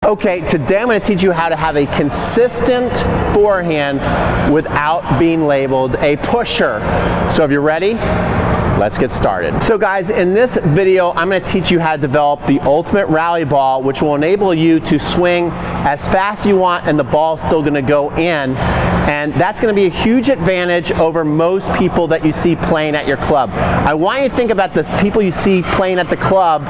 Okay, today I'm going to teach you how to have a consistent forehand without being labeled a pusher. So if you're ready, let's get started. So guys, in this video, I'm going to teach you how to develop the ultimate rally ball, which will enable you to swing as fast as you want and the ball's still going to go in. And that's going to be a huge advantage over most people that you see playing at your club. I want you to think about the people you see playing at the club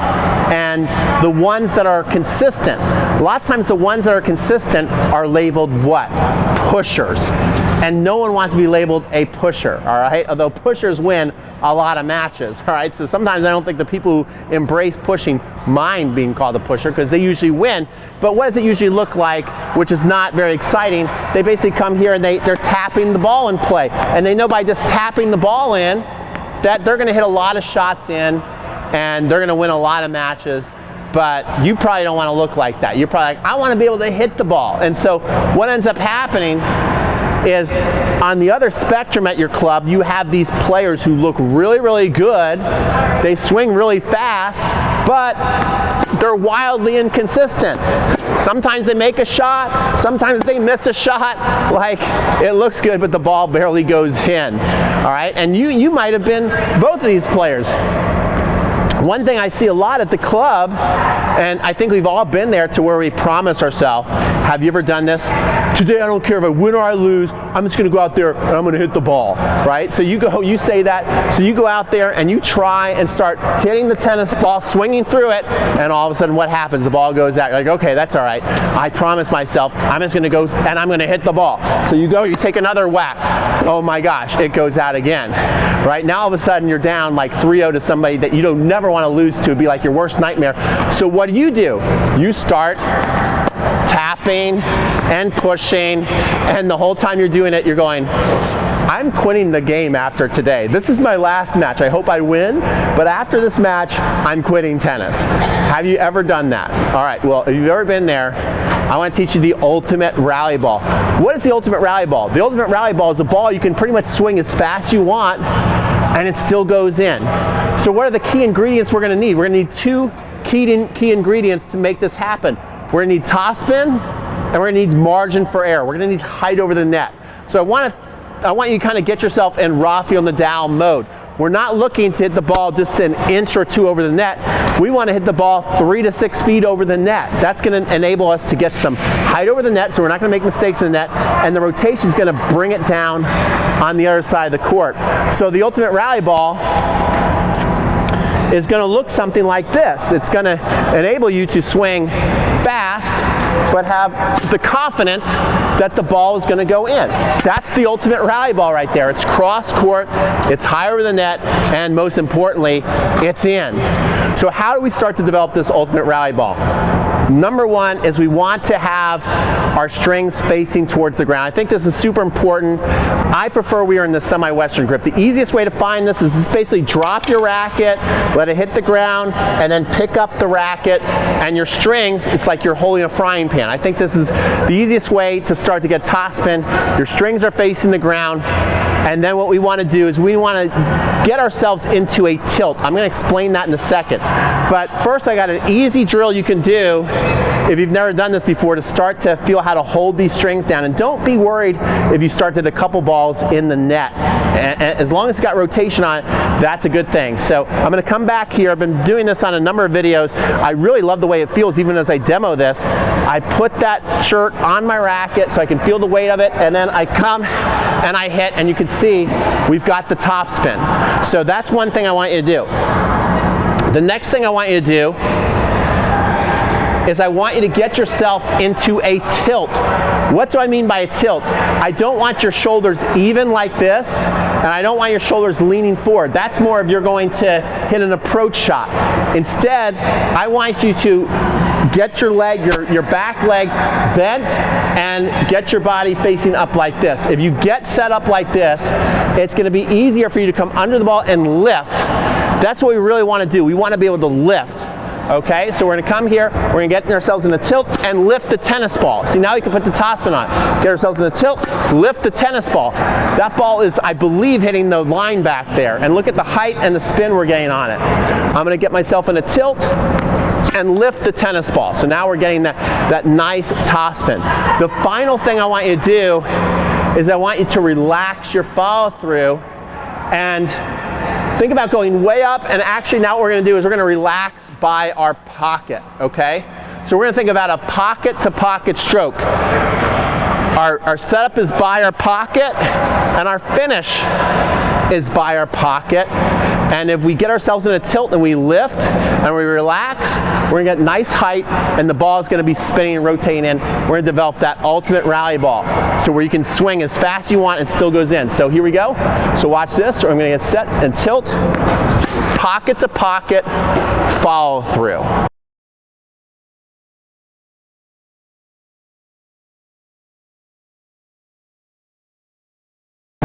and the ones that are consistent. A lot of times the ones that are consistent are labeled what? Pushers. And no one wants to be labeled a pusher, all right? Although pushers win a lot of matches, all right? So sometimes I don't think the people who embrace pushing mind being called a pusher because they usually win. But what does it usually look like, which is not very exciting? They basically come here and they're tapping the ball in play. And they know by just tapping the ball in that they're gonna hit a lot of shots in and they're gonna win a lot of matches. But you probably don't wanna look like that. You're probably like, I wanna be able to hit the ball. And so what ends up happening is on the other spectrum at your club, you have these players who look really, really good. They swing really fast, but they're wildly inconsistent. Sometimes they make a shot, sometimes they miss a shot. Like, it looks good, but the ball barely goes in, all right? And you might have been both of these players. One thing I see a lot at the club, and I think we've all been there to where we promise ourselves, have you ever done this? Today I don't care if I win or I lose, I'm just gonna go out there and I'm gonna hit the ball, right? So you say that, so you go out there and you try and start hitting the tennis ball, swinging through it, and all of a sudden what happens? The ball goes out. You're like, okay, that's all right. I promised myself I'm just gonna go and I'm gonna hit the ball. So you go, you take another whack. Oh my gosh, it goes out again, right? Now all of a sudden you're down like 3-0 to somebody that you don't never want to lose to. It'd be like your worst nightmare. So what do? You start tapping and pushing, and the whole time you're doing it, you're going, I'm quitting the game after today. This is my last match. I hope I win, but after this match, I'm quitting tennis. Have you ever done that? All right, well, if you've ever been there, I want to teach you the ultimate rally ball. What is the ultimate rally ball? The ultimate rally ball is a ball you can pretty much swing as fast as you want, and it still goes in. So what are the key ingredients we're going to need? We're going to need two key ingredients to make this happen. We're going to need topspin, and we're going to need margin for error. We're going to need height over the net. So I want you to kind of get yourself in Rafael Nadal mode. We're not looking to hit the ball just an inch or two over the net. We want to hit the ball 3 to 6 feet over the net. That's going to enable us to get some height over the net, so we're not going to make mistakes in the net, and the rotation is going to bring it down on the other side of the court. So the ultimate rally ball is going to look something like this. It's going to enable you to swing fast, but have the confidence that the ball is going to go in. That's the ultimate rally ball right there. It's cross court, it's high over the net, and most importantly, it's in. So how do we start to develop this ultimate rally ball? Number one is we want to have our strings facing towards the ground. I think this is super important. I prefer we are in the semi-western grip. The easiest way to find this is just basically drop your racket, let it hit the ground, and then pick up the racket, and your strings, it's like you're holding a frying pan. I think this is the easiest way to start to get topspin. Your strings are facing the ground, and then what we want to do is we want to get ourselves into a tilt. I'm going to explain that in a second. But first I got an easy drill you can do if you've never done this before to start to feel how to hold these strings down. And don't be worried if you start to hit a couple balls in the net. And as long as it's got rotation on it, that's a good thing. So I'm going to come back here. I've been doing this on a number of videos. I really love the way it feels even as I demo this. I put that shirt on my racket so I can feel the weight of it, and then I come and I hit, and you can see we've got the topspin. So that's one thing I want you to do. The next thing I want you to do is I want you to get yourself into a tilt. What do I mean by a tilt? I don't want your shoulders even like this, and I don't want your shoulders leaning forward. That's more if you're going to hit an approach shot. Instead, I want you to get your leg, your back leg bent, and get your body facing up like this. If you get set up like this, it's going to be easier for you to come under the ball and lift. That's what we really want to do. We want to be able to lift. Okay, so we're going to come here, we're going to get ourselves in a tilt and lift the tennis ball. See, now we can put the topspin on. Get ourselves in a tilt, lift the tennis ball. That ball is, I believe, hitting the line back there. And look at the height and the spin we're getting on it. I'm going to get myself in a tilt, and lift the tennis ball. So now we're getting that nice topspin. The final thing I want you to do is I want you to relax your follow through and think about going way up, and actually now what we're going to do is we're going to relax by our pocket, okay? So we're going to think about a pocket to pocket stroke. Our setup is by our pocket, and our finish is by our pocket. And if we get ourselves in a tilt and we lift and we relax, we're gonna get nice height, and the ball is gonna be spinning and rotating in. We're gonna develop that ultimate rally ball, so where you can swing as fast as you want and still goes in. So here we go. So watch this. I'm gonna get set and tilt, pocket to pocket, follow through.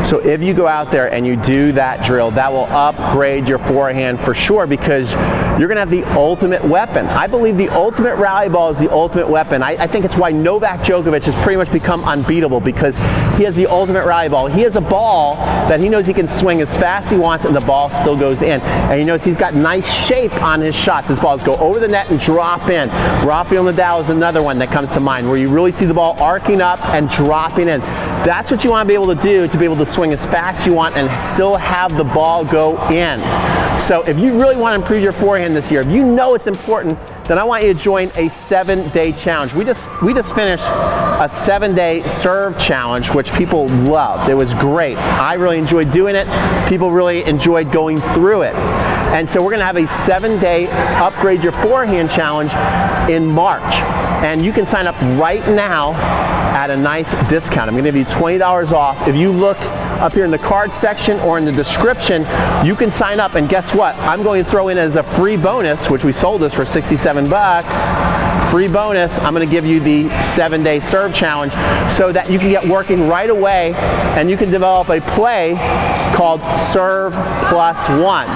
So if you go out there and you do that drill, that will upgrade your forehand for sure, because you're going to have the ultimate weapon. I believe the ultimate rally ball is the ultimate weapon. I think it's why Novak Djokovic has pretty much become unbeatable, because he has the ultimate rally ball. He has a ball that he knows he can swing as fast as he wants and the ball still goes in. And he knows he's got nice shape on his shots. His balls go over the net and drop in. Rafael Nadal is another one that comes to mind, where you really see the ball arcing up and dropping in. That's what you want to be able to do, to be able to swing as fast as you want and still have the ball go in. So if you really want to improve your forehand this year, if you know it's important, then I want you to join a 7-day challenge. We just finished a 7-day serve challenge, which people loved. It was great. I really enjoyed doing it. People really enjoyed going through it. And so we're going to have a 7-day upgrade your forehand challenge in March. And you can sign up right now at a nice discount. I'm going to give you $20 off. If you look up here in the card section or in the description, you can sign up, and guess what? I'm going to throw in as a free bonus, which we sold this for 67 bucks. Free bonus, I'm going to give you the 7-day serve challenge, so that you can get working right away and you can develop a play called Serve Plus One.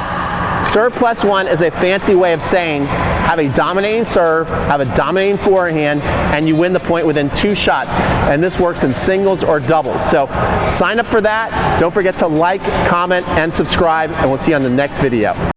Serve Plus One is a fancy way of saying have a dominating serve, have a dominating forehand, and you win the point within 2 shots. And this works in singles or doubles. So sign up for that. Don't forget to like, comment, and subscribe, and we'll see you on the next video.